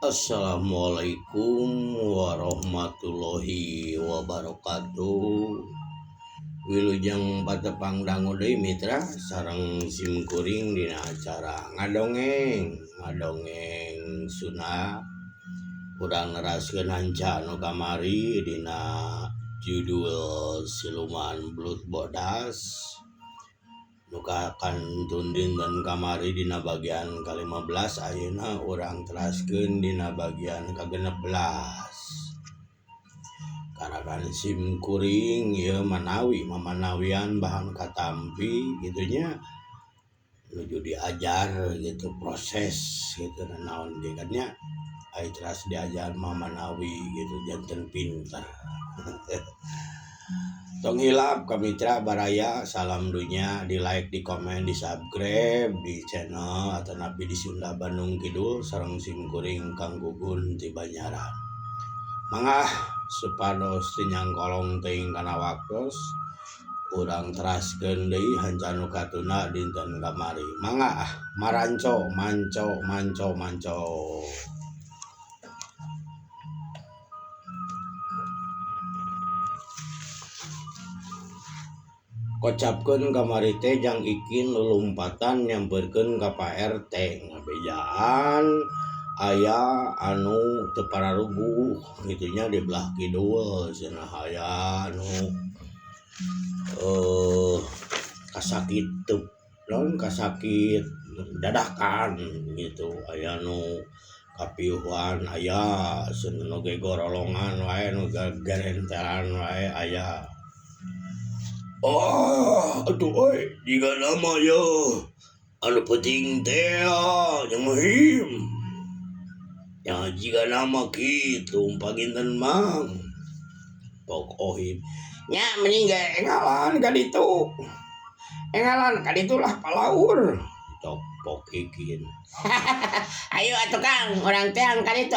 Assalamualaikum warahmatullahi wabarakatuh. Wilujeng patepang dangu deui mitra sareng simkuring dina acara ngadongeng Sunda urang neraskeun hanca anu kamari dina judul siluman belut bodas nuka kantun dinten kamari dina bagian ke-15 ayeuna urang teraskeun dina bagian ke-16 karakan sim kuring ieu mamanawian bahan katampi gitunya nuju diajar gitu proses gitu naon ge kan nya ai teras diajar mamanawi gitu janten pinter. Tong hilap ka mitra baraya salam dunya di like di komen di subscribe di channel atau nabi di Sunda Bandung Kidul sareng simkuring Kang Gugun ti Banyaran. Mangah supados tinyang kolong teuing kana waktos urang teraskeun deui hanca nu katuna dinten kamari. Mangga maranco manco. Kocapkeun kamari teh jang ikin lulumpatan nyampeurkeun ka Pak RT ngabejaan aya anu teu pararuguh gitunya di belah kidul cenah aya anu kasakit dadakan gitu aya nu kapiuhan aya cenah ge gorolongan wae nu gerentelan wae aya. Atuh jika nama ya anu penting teh yang muhim ya jika nama kitu paginten mang pok ohim nya meninggal engalan kaditu lah palaur tok pok ikin. Ayo atuh Kang urang teh kaditu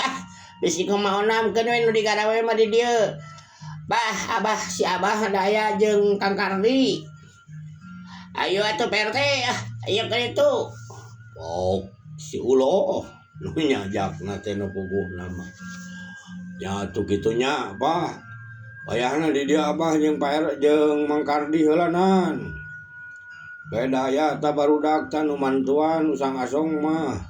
bisi kumaonamkeun we nu digarawe mah di dieu. Abah si Abah daya jeung Kang Kardi. Ayo atuh PRT ayo ka ditu. Pok si Ulo nu nyajakna teh nu puguhna mah. Nya atuh kitunya Pak. Bayahna di dieu Abah jeung jeung Mang Kardi heulanan. Beda aya ta barudak ta nu mantuan nu sangasong mah.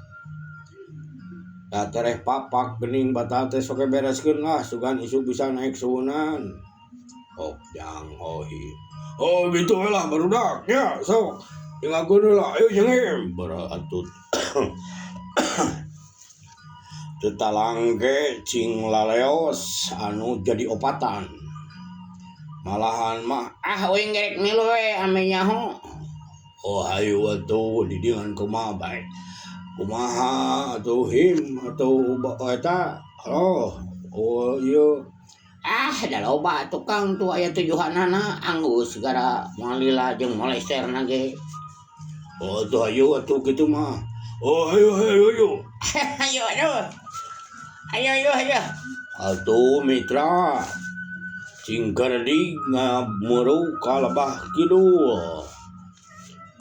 Da tereh papak geuning batal teh sok bereskeun lah sugan isu bisa naik suhunan. Oh jang ohim. Oh gitu lah barudak nya sok. Tinggalkeun heula ayo jeung beratut. Teu talang ge cing laleos anu jadi opatan. Malahan mah wing gerek milu we ame nyaho. Oh hayu atuh di dieu kumaha bae. Kumaha atuh him atuh eta oh ieu da loba tukang tuh aya tujuhanana anggus gara malila jeung molesterna ge. Oh tuh ayo atuh kitu mah. Oh ayo. Ayo. Atuh mitra cing Kardi ngameurug ka Lebah Kidul.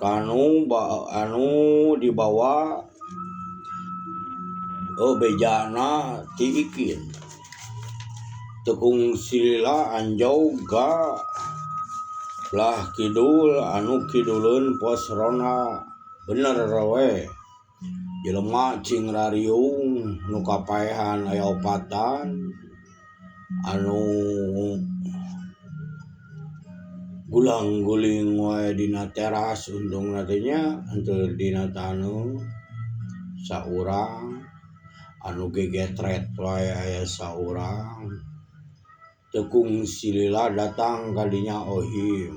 Kanu anu dibawa bejana ti ikin tekung silila anjau ga belah kidul anu kiduleun pos rona bener we jelema cing rariung nu kapaehan aya opatan anu gulang-guling wae dina teras untung nantinya henteu dina tanu saurang anu gegetret wae aya saurang tekung silila datang kadinya ohim.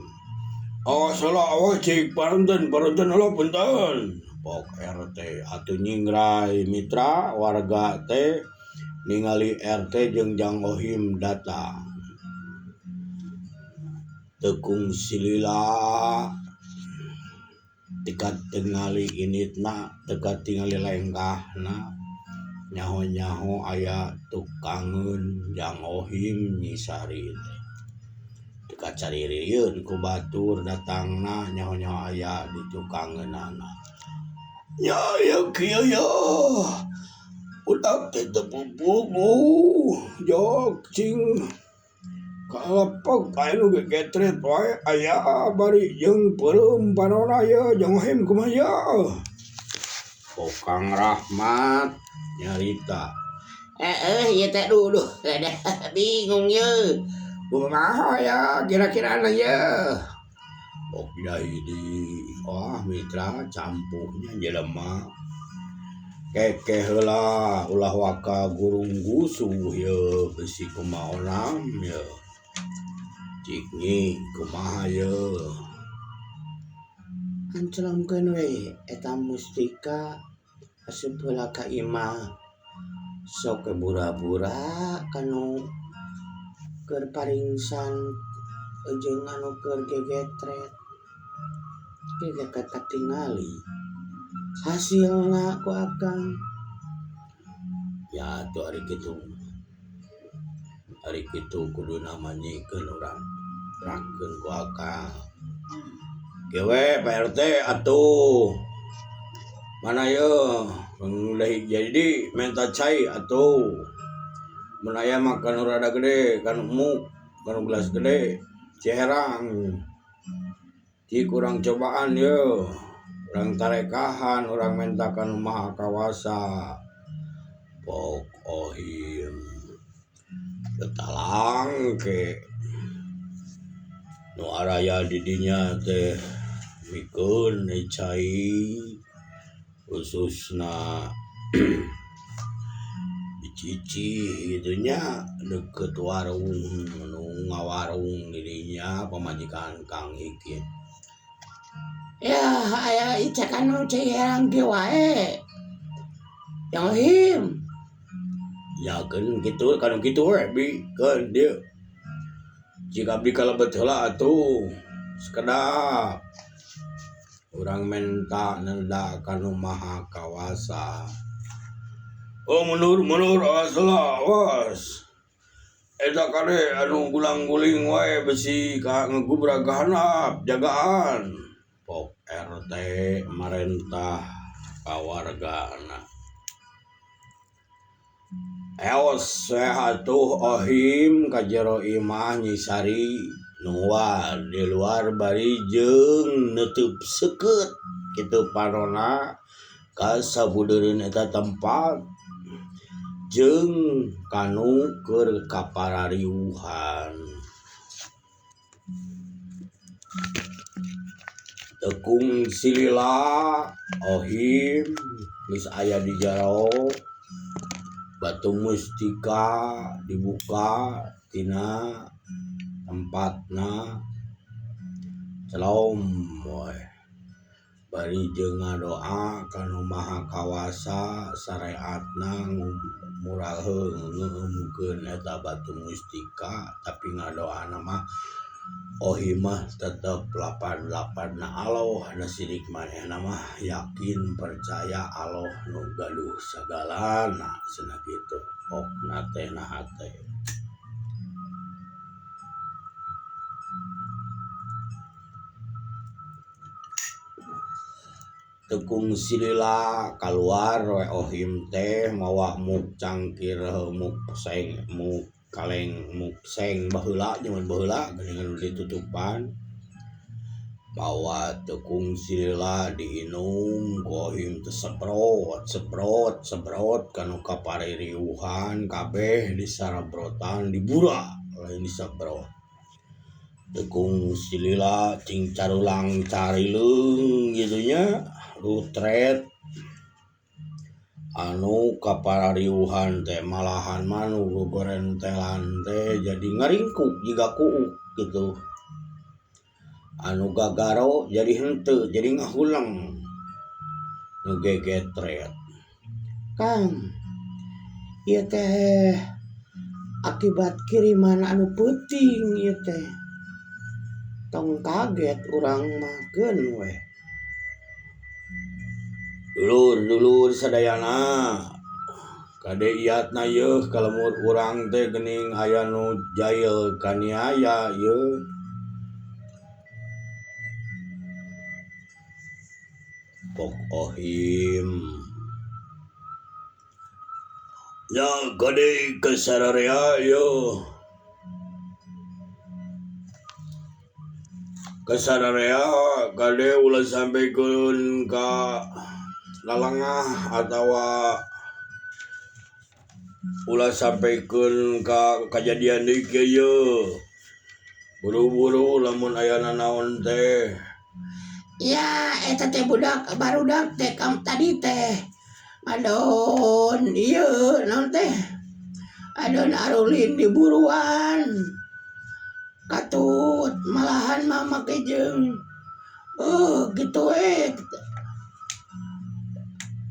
Salah cik paranten heula punten. Pok RT atuh nyingrai mitra warga teh ningali RT jeung Jang Ohim datang. Tekung silila dekat tingali initna dekat tingali lenggahna nyaho aya tukangeun Jang Ohim nyisari dekat caririeun ku batur datangna nyaho aya di tukangeunana ya kieu ya Udah kita pupumu jok cing kalapag tayo gegetret wae aya bari jeung peureum panona ye jeung hem kumaya. Kang Rahmat nyarita. Ieu teh dulu bingung ye. Kumaha ya kira-kira ya. Nyai di mitra campuhnya jelema kekeh heula ulah waka gurung gusuh ye besi kumaha ye cikni kumaha ye ancelamkeun we eta mustika asup heula ka imah sok bura-bura kanu keur paringsan jeung anu keur gegetret ge katingali hasilna ku akang ya tuh hari kitu kudu namanyikeun urang rakeun ku akang gewe Pak RT atuh mana ye jadi minta cai atuh mun aya makan rada gede kan muk kan gelas gede ciherang ci kurang cobaan ye urang tarekahan urang mentakan maha kawasa pok ohim betalang ke nu araya didinya teh mikeun cai khususna cici itunya deket warung nu ngawarung dirinya pamajikan Kang Ikin. Ya aya icakan nu ciherang ge wae. Yang him. Ya kan gitu kan kitu we bi keun dieu. Jika abdi kalebet heula atuh sekedap urang menta nenda kanu maha kawasa. Oh mundur awas heula awas. Eta kade anu gulang-guling wae besi ka ngegubrak hanap jagaan. Pok RT marentah kawargana. Eos atuh ohim ka jero imah nyisari nuwa di luar bari jeung neuteub seukeut kitu panona ka sabudeureun eta tempat jeung kanu keur kaparariuhan. Tekung silila ohim geus aya di jaro batu mustika dibuka tina tempatna celom we bari jeung ngadoa kanu maha kawasa syariatna ngeueumkeun eta batu mustika tapi ngadoana mah ohimah tetep lapan-lapanna Allah na sirik manehna mah yakin percaya Allah nu gaduh sagalana cenah kitu okna teh naha teh. Tekung silila kaluar we ohim teh mawa muk cangkir muk seng baheula nyamun baheula geuningan ditutupan mawa tekung silila diinum ku ohim teh sebrot kanu kapaririuhan kabeh disarabrotan dibura lain disabrot. Tekung silila cing carulang carileung gitunya lutret anu kaparariuhan teh malahan manu gorentelan teh jadi ngaringkuk jiga kuuk gitu anu gagaro jadi henteu jadi ngahuleng ngegegetret. Kang ieu teh akibat kiriman anu peuting ieu teh tong kaget urang mah keun we. Dulur sadayana kade iatna yeuh kalemur urang teh geuning aya nu jail kaniaya yeuh. Pok ohim Ya kade kesararea yo kesararea kade ulah sampaikan ka lalangah atau ulah sampaikan ka kejadian di kieu buru-buru lamun aya naon teh. Ya eta teh budak barudak teh kam tadi teh adon ieu naon teh adon arulin di buruan katut malahan mama kejeng gitu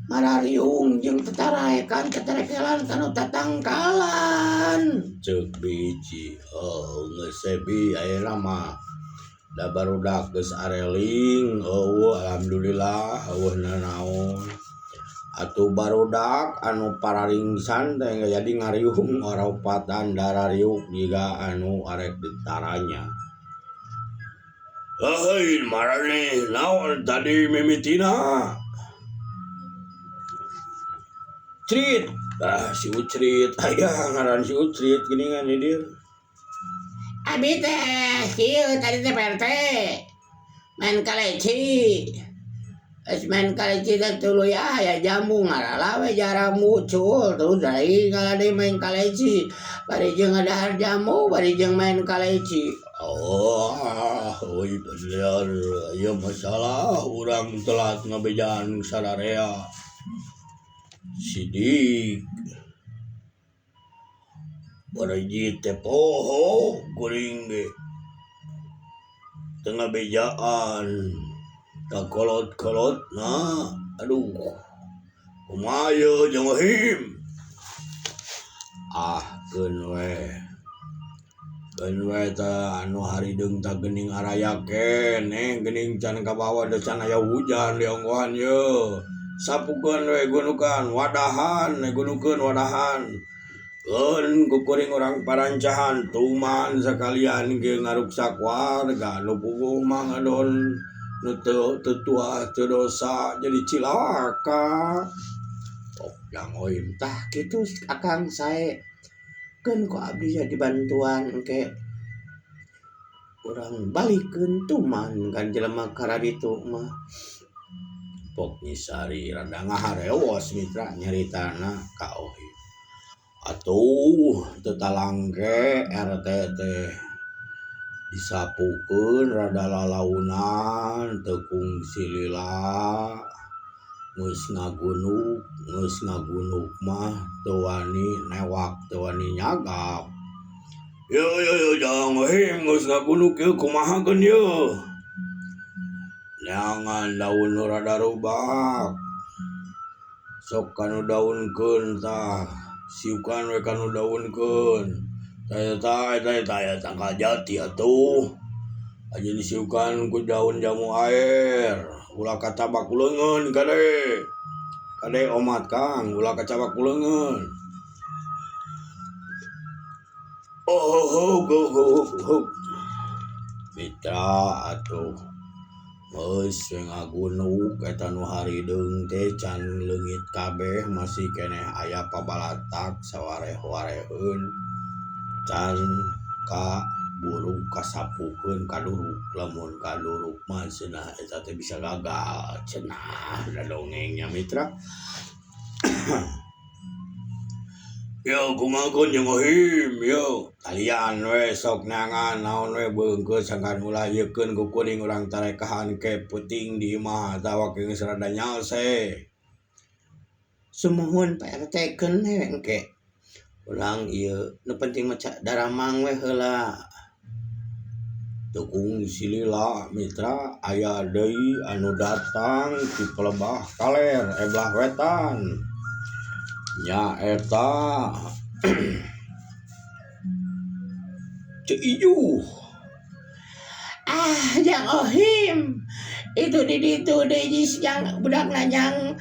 marariung jeung tetaraekan keterekelan kanu tatangkalan cek biji ngesebi ayeuna mah da barudak geus areling alhamdulillah naon atuh barudak anu pararingsan teh jadi ngariung oropatan darariuk jiga anu arek ditaranya. Hei marane naon tadi mimitina Crit, si Ucrit, aya ngaran si Ucrit geuningan di dieu. Abi teh, kieu tadi teh PRT. Main kaleci. Main kaleci teh tuluy aya jamu ngarala we jaramu cul terus dari ngalade main kaleci. Bari jeung ngadahar jamu, bari jeung main kaleci. Bener, ya masalah urang telat ngabejaan sararea. Sidik baraji teh poho kuring ge tengah bejaan tak kolot-kolot nah aduh kumaha jeung him keun we teh anu harideung teh geuning araya keneh geuning can ka bawah da can aya hujan di onggohan yeuh sapukeun we gunukan wadahan gunukeun wadahan keun kukuring urang parancahan tuman sakalian ge ngaruksak warga nu puguh mah ngadon nu teu tua teu dosa jadi cilaka yang oim tah kitu akang sae keun ku abdi jadi bantuan engke urang balikeun tuman kan jelema karaditu mah pok nyisari rada ngahareos mitra nyaritana ka ohi atuh tetalangke RT teh disapukeun rada lalaunan teu kungsi lila geus ngagunuk mah teu wani newak teu wani nyagap yo jangan him geus ngagunuk ieu kumaha geun ieu neangan daun nu rada rubak sok kanu daunkeun tah siukan we kanu daunkeun tah tangkal jati atuh aja disiukan ku daun jamu air ulah kacabak kuleungeun kade omat Kang ulah kacabak kuleungeun mitra atuh geus ngagunuk eta nu harideung teh can leungit kabeh masih keneh aya pabalatak sawareh-wareheun can ka buru kasapukeun kaduruk lamun kaduruk mah cenah eta teh bisa gagal cenah da dongengnya mitra. Yo kumaha jeung ohim yo talian we sok neangan naon we beungkeun sangkan ulah ieukeun ku kuring urang tarekahan ke peuting di imah atawa geus rada nyalse sumuhun PRT keun we engke urang ieu nu penting mah daramang we heula teu kungsi lila mitra aya deui anu datang ti pelebah kaler belah wetan nya eta ceu ijuh jang ohim itu di ditu dejis yang budakna jang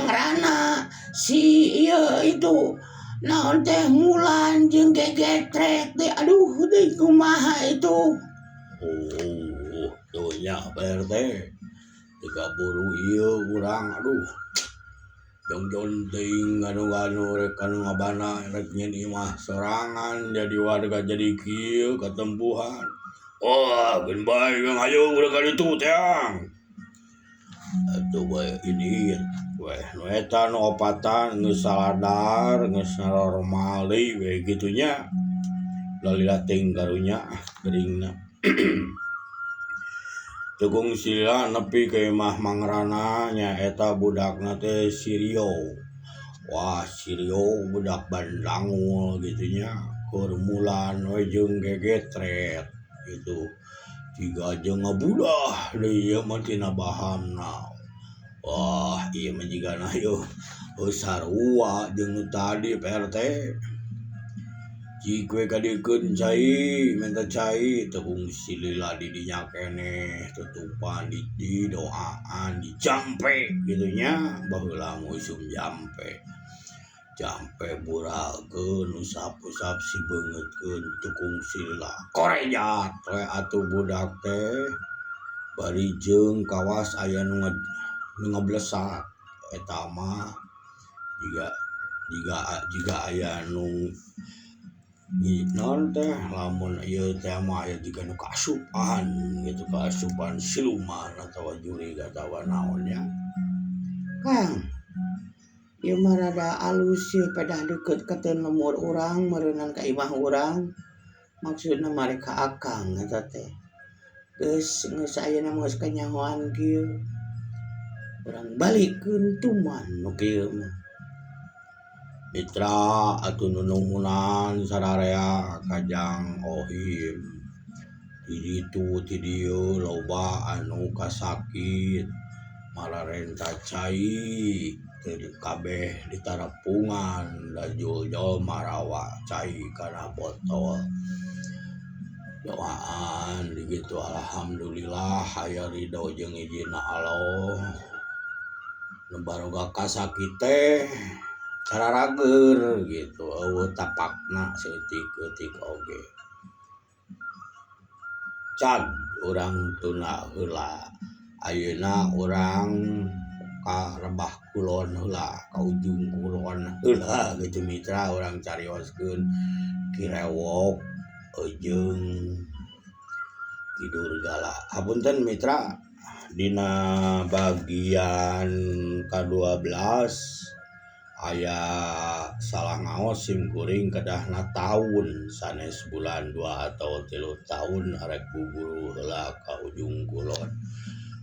rana si ieu itu naon teh Mulan jeung gegetrek teh aduh deui kumaha itu tuh nya PRT teu kaburu ieu urang aduh yang jonting anu rek anu ngabana rek nyen imah sorangan jadi warga jadi kieu katempuhan. Wah, geun bae Kang Hayu udah kali itu teang. Atuh bae ini weh nu eta nu opatan geus saladar geus normal deui we gitunya. Lalila ting karunya geuringna. Tegung sila nepi ke imah Mangrana nya eta budakna teh Sirio. Wah, Sirio budak bandangul gitunya. Keur mulan we jeung gegetret gitu. Tiga jeung ngabudah deui ieu mah tina bahanna. Wah, ieu mah jigana yeuh sarua jeung nu tadi PRT. Jikwe kadikeun cai minta cai tegung silila di dinya keneh tutupan di doaan di jampe gitunya baheula ngusum jampe burakeun usap-usap si beungeutkeun tukung silila korejat we atuh budak teh bari jeung kawas aya nu ngablesat eta mah jiga aya nu non teh lamun ieu teh mah aya jiga nu kaasupan gitu kaasupan siluman atawa juri atawa naonnya. Kang, ieu mah rada alus ieu pedah deukeut ka teu lemur urang meureunnan ka imah urang. Maksudna mari ka akang eta teh. Geus ayeuna mah geus kanyahoan kieu. Urang balikeun tuman nu kieu mah. Mitra atuh nunungunan sararea Kajang Ohim di ditu ti dieu loba anu kasakit mararenta cai teu kabeh ditarapungan da juljol marawa cai kana botol. Doaan digitu alhamdulillah aya ridho jeung izina Allah. Nu baruga kasakit teh cararager gitu eueuh tapakna seutik-eutik oge. Cag urang tuna heula ayeuna urang ka rebah kulon heula ka ujung kulon heula gitu mitra urang carioskeun Kirewok jeung Kidul Gala. Hapunten mitra dina bagian ka-12 aya salah ngaos sim kuring kedahna taun sanes bulan 2 atau 3 tahun arek guguru heula ka ujung kulon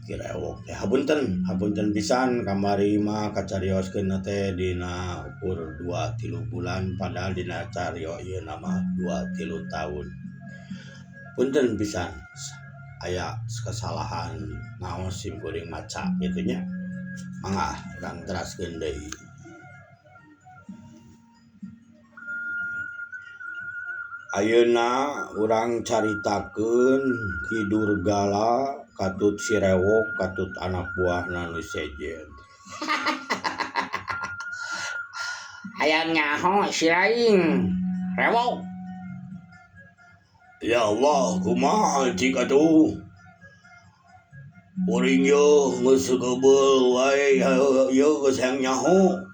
Kirewok teh. Hapunten pisan kamari mah kacarioskeun teh dina ukur 2-3 bulan padahal dina cario ieu mah 2-3 tahun. Punten pisan aya kesalahan ngaos sim kuring maca kitu nya. Mangga urang teraskeun deui. Ayeuna urang caritakeun Ki Durgala katut si Rewok katut anak buahna nu sejen. Hayang nyaho si Raing Rewok. Ya Allah, kumaha cik atuh? Uring yeuh geus geubeuh wae yeuh geus hayang nyaho.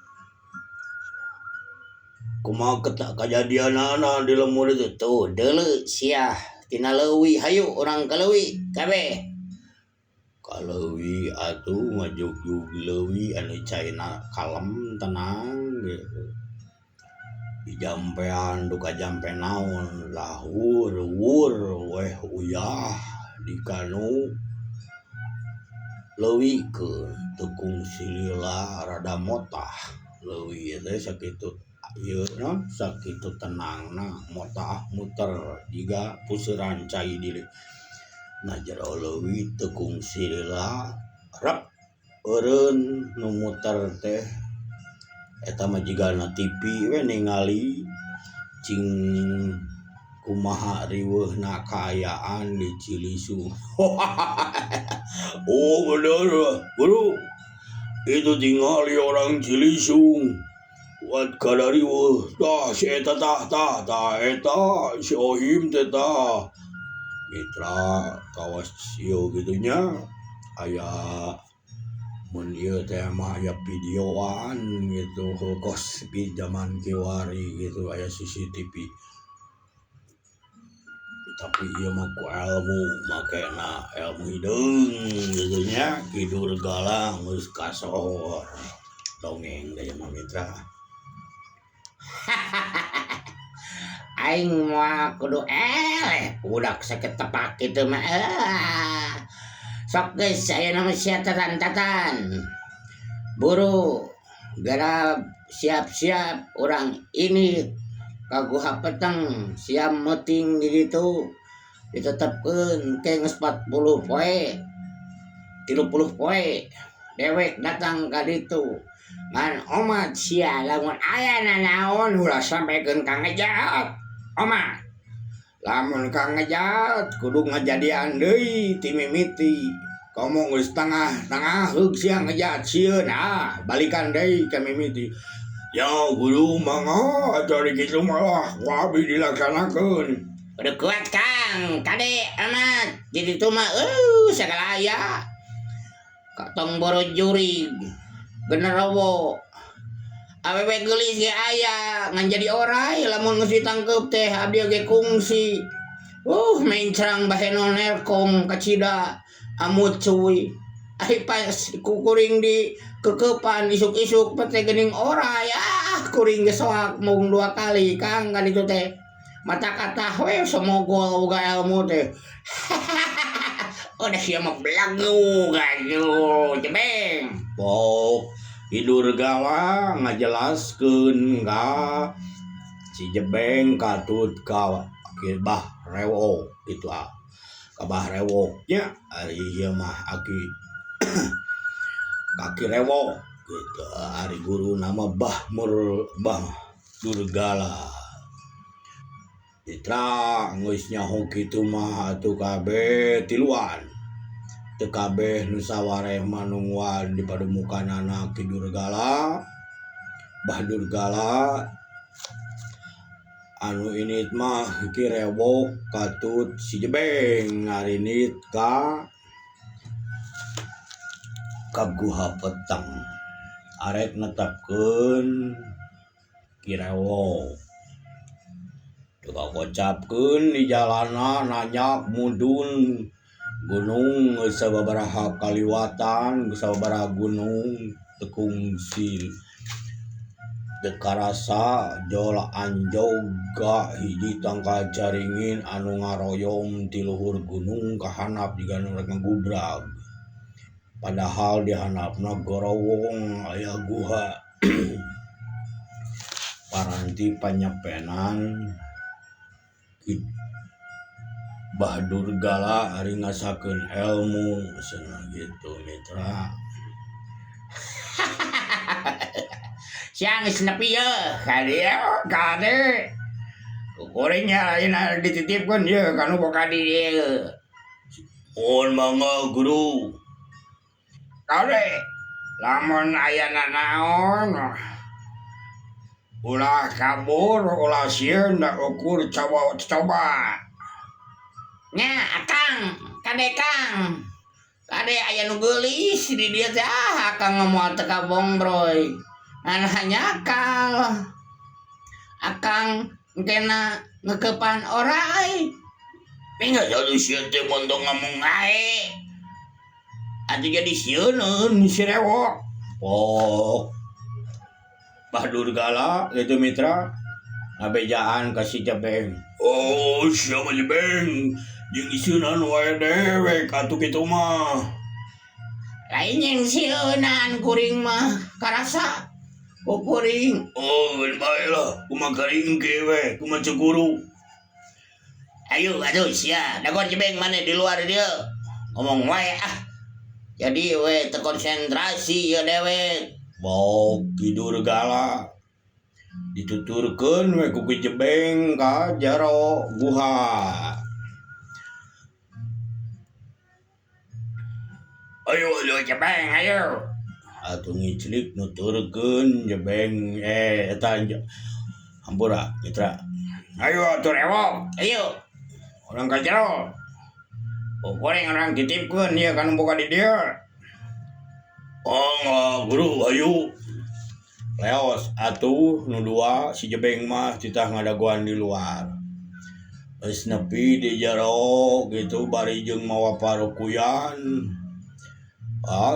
Kumaha kajadianana di lemur itu Tuh deuleu sia tina leuwih hayu urang ka leuwih kabeh. Ka leuwih atuh ngajugjug leuwih anu caina kalem tenang gitu. Di jampean duka jampe naon lahur weh uyah di kanu leuwihkeun tekung silila rada motah leuwih teh sakitu ieu naon sakitu tenangna motah muter jiga puseuran cai di na jero leuwih tekung silila rep eureun nu muter teh eta mah jigana TV we ningali cing kumaha riweuhna kaayaan di Cilisung. Oh bener bro, itu tinggali orang Cilisung buat kada riweuh tah si eta tah eta si Ohim teh tah mitra kawas ieu gitunya aya mun ieu teh mah aya videoan gitu kos di zaman kiwari gitu aya CCTV tapi ieu mah ku ilmu makena ilmu hideung gitu nya Kidur Galang geus kasor dongeng da mah mitra. Aing mah kudu budak saketepak kitu mah. Sok geus aya nama sia tatan buru gara siap-siap orang ini kaguha peteng siap meeting gitu ditetepkeun ke geus 40 poe 30 poe dewek datang ka ditu ngan omat sia lamun aya nanaon ulah sampaikeun ka ngejat omat lamun ka ngejat kudu ngajadian deui ti mimiti komo geus tengah heug sia ngejat sieun balikan deui ka mimiti ya guru mangga cari kitu mah wabi dilaksanakeun udah kuat Kang kade amat jadi itu mah segala aya katong boro juri generawo awewe geulis ge aya ngan jadi orai lamun geus ditangkep teh abdi ge kungsi mencrang bahenon nerkom kacida amut cuy ai pas kuring di kekepan isuk-isuk pete geuning orai kuring ge soak mung 2 kali Kang kan itu teh mata kata we somogol boga ilmu teh. Udah siya mah belagu gayo jebeng. Pok Kidur Galang ngajelaskeun ka si jebeng katut ka Bah Rewo gitu ka Bah Rewo nya ari ieu mah aki kaki rewo gitu ari guru nama Bah Durgala Mitra geus nyaho kitu mah atuh kabeh tiluan teu kabeh nu sawareh manungguan di pademukanana Kidur Gala Bah Durgala anu init mah ki rewok katut si jebeng ngarinit ka kaguha peteng arek netepkeun ki rewok teu kocapkeun di jalana nanyak mudun gunung geus sababaraha kaliwatan geus sababaraha gunung teu kungsi teu karasa jol anjoga hiji tangkal caringin anu ngaroyom ti luhur gunung kahanap jiga rek ngagubrag padahal di handapna gorowong aya guha paranti panyepenan Bah Durgala ari ngasakeun ilmu cenah gitu mitra. Siang geus nepi ye kadieu kade kukuringnya ayeuna dititipkeun ye kanu boga di dieu. Mohon mangga guru. Kade lamun aya nanaon ulah kabur ulah sieun da ukur coba nya akang kade Kang kade aya nu geulis di dieu teh akang moal teu kabong broy hanya akang engkena ngeukepan orai pinggah jadi sieun teh montong ngomong ae atuh jadi sieunun si rewok Bah Durgala gitu mitra ngabejaan ka si jebeng siapa jebeng jeung iseunan wae dewek atuh kitu mah lain yang sieunan kuring mah karasa kuring geus bae lah kumaha karing we kumaha ceguru ayo atuh sia dagon jebeng maneh di luar dieu ngomong wae jadi we terkonsentrasi ya dewek Kidur Gala dituturkeun we ku jebeng ka jero guha ayo jebeng ayo atuh ngiclik nuturkeun jebeng eta hampura mitra ayo atuh rewok ayo orang ka jero goreng orang titipkeun ieu kan boga di dieu Oh guru ayo leos atuh nu dua si Jebeng mah citah ngadaguan di luar geus nepi di jero gitu bari jeung mawa parukuyan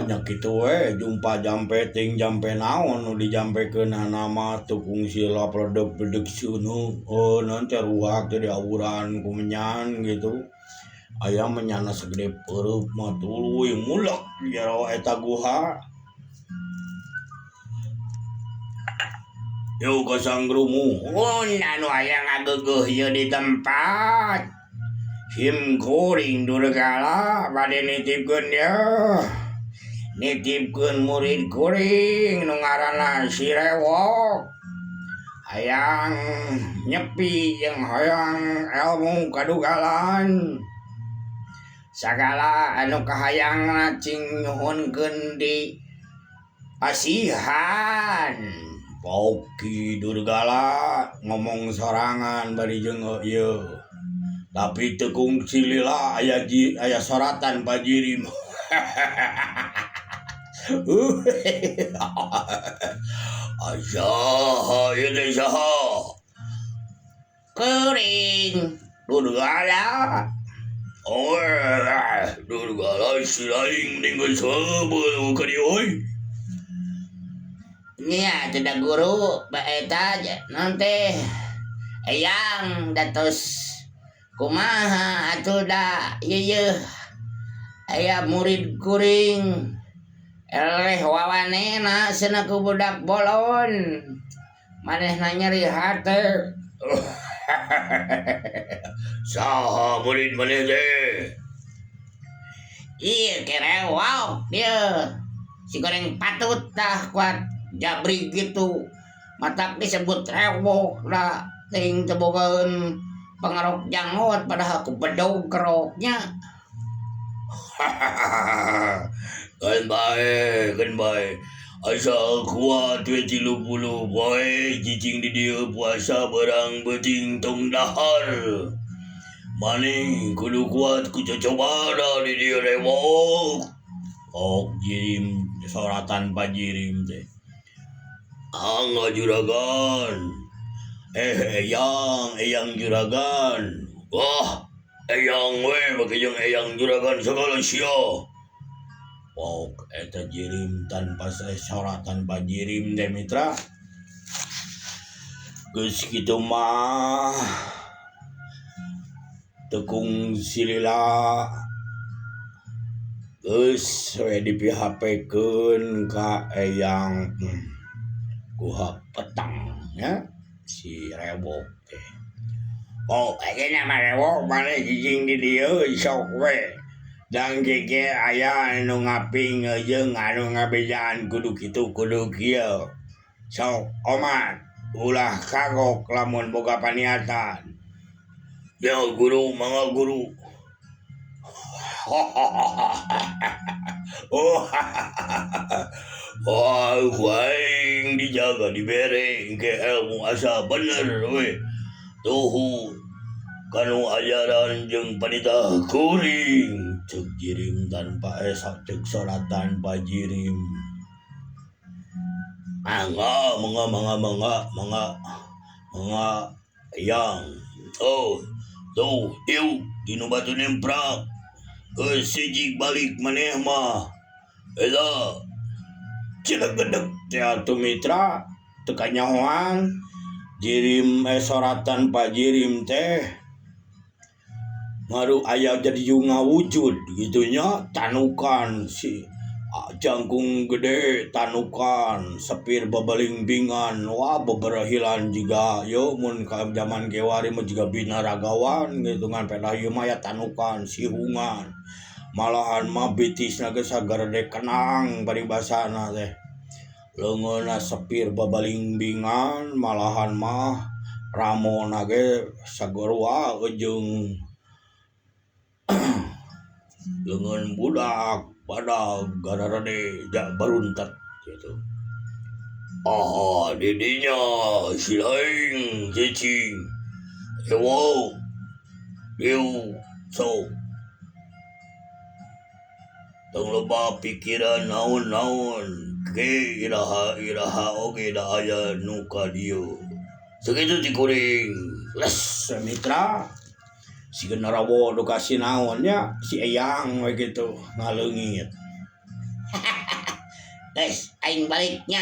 nya kitu we jumpa jampe ting jampe naon nu dijampekeun nama tukung sila pledeg-pledeg sunu naon teh ruak teh diawuran ku menyan gitu aya menyana segede peureub mah tuluy mulek di jero eta guha. Yo kasangrumu anu aya ngageueuh ieu di tempat sim kuring durgala bade nitipkeun dia nitipkeun murid kuring nu ngaranna si Rewok hayang nyepi jeung hayang ilmu kadugalan sagala anu kahayangna cing nyuhunkeun di asihan. Poki Durgala ngomong sorangan bari jeung ieu tapi tekung silila aya soratan pajirim. Asaha ieu teh saha? Kuring Durgala. Oh, Durgala si laing ninggal sabeu ka dieu euy. Nya tidak guru baeta nanti eyang datos kumaha atuh da ieu aya murid kuring eleh wawanena cenah ku budak bolon manehna nyeri hate. Saha murid maneh teh? Ieu Rewok dia si goreng patut tah kuat jabri gitu mata disebut Rewok lah ting tebogaeun pangarok jangot padahal ku bedog keroknya. Kan bae asa kuat we 30 poe cicing di dieu puasa barang beuting tong dahar maneh kudu kuat ku cocobada di dieu Rewok. Jirim soratan pajirim teh angga juragan eyang juragan wah eyang we bagi jeung eyang juragan segala sia. Eta jirim tanpa soratan pajirim teh mitra geus kitu mah tekung silila geus we dipihapkeun ka eyang guha petang ya si Rewok teh. Ayeuna mah Rewok maneh jijing di dieu sok we jang gege aya anu ngaping jeung anu ngabejaan kudu kitu kudu kieu sok omat ulah kagok lamun boga paniatan. Ya guru mangga guru. Waing dijaga dibere ke ilmu asa bener we tuhu kanu ajaran jeung panitah kuring cek jirim tanpa esa cek soratan pajirim. Mangga yang tuh ieu dinu batu nemprak geus sijig balik maneh mah eta cilegedeg teh atuh mitra teu kanyahoan jirim soratan pajirim teh ngaru aya jadi ngawujud gitu nya tanukan si jangkung gede tanukan sepir babalimbingan wah beberahilan juga yo mun ka zaman kewari mah juga binaragawan gitu ngan pedah ieu mah ya tanukan sihungan malahan mah bitisna ge sagarede kenang paribasana teh leungeunna sepir babalimbingan malahan mah ramona ge sagorua jeung leungeun budak pada gararade baruntat gitu. Didinya si laing cicing Rewok so tong loba pikiran naon-naon ke iraha oge da aya nu ka dieu sakitu ti kuring les mitra si genarawo nu kasih naonnya si eyang we gitu ngaleungit Guys, aing baliknya.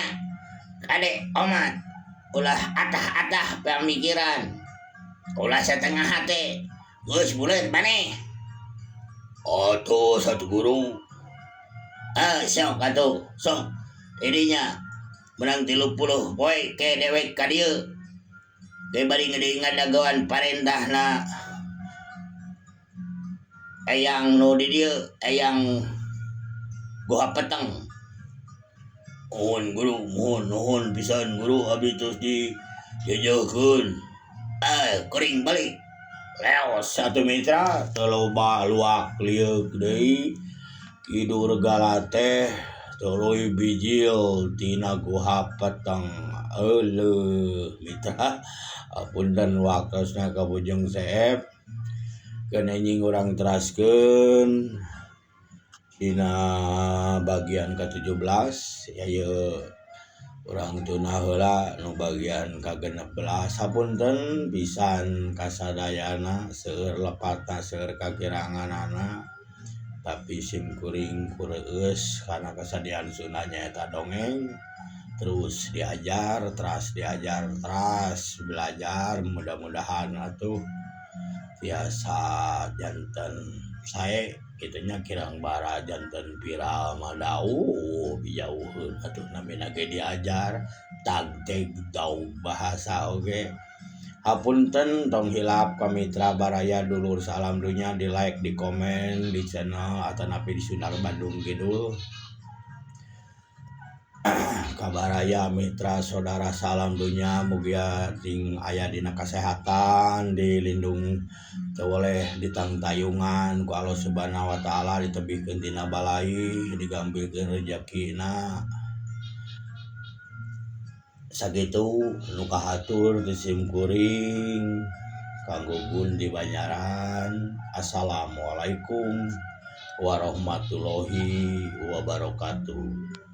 Kade omat. Ulah atah-atah pemikiran. Ulah setengah hati. Geus bulet maneh. atuh satu guru Sok atuh, sok. Ininya menang 30 poe ke dewek ka dieu. Ge bari ngadagawan parentahna eyang nu di dieu, eyang Goa Peteng. mohon pisan guru abdi terus di jajahkeun Kuring balik. leos satu mitra teu loba luak liuk deui kidu regala teh tuluy bijil tina Goa Peteng euleuh mitra apunten waktosna ka Bujang Seep keun anjing urang teraskeun dina bagian ke-17 yaieu urang tuna heula nu bagian ka-16 sapunten pisan kasadayana seueur lepatna seueur kakiranganana tapi sim kuring kureus karena kesadian sunanya eta dongeng terus diajar teras belajar mudah-mudahan atuh biasa janten sae kitunya kirang bara janten viral madau bijauheun atuh namina ge diajar tagteg daug bahasa oge hapunten tong hilap ka mitra baraya dulur salam dunya di like di komen di channel atanapi di Sundar Bandung Kidul kabaraya mitra saudara salam dunya mugia ting aya dina kasehatan dilindung teu boleh ditangtayungan ku Allah Subhanahu wa taala ditebihkeun tina balai digambilkeun rezekina sakitu nu kahatur ti sim kuring kanggo Gun di Banyaran. Assalamualaikum warahmatullahi wabarakatuh.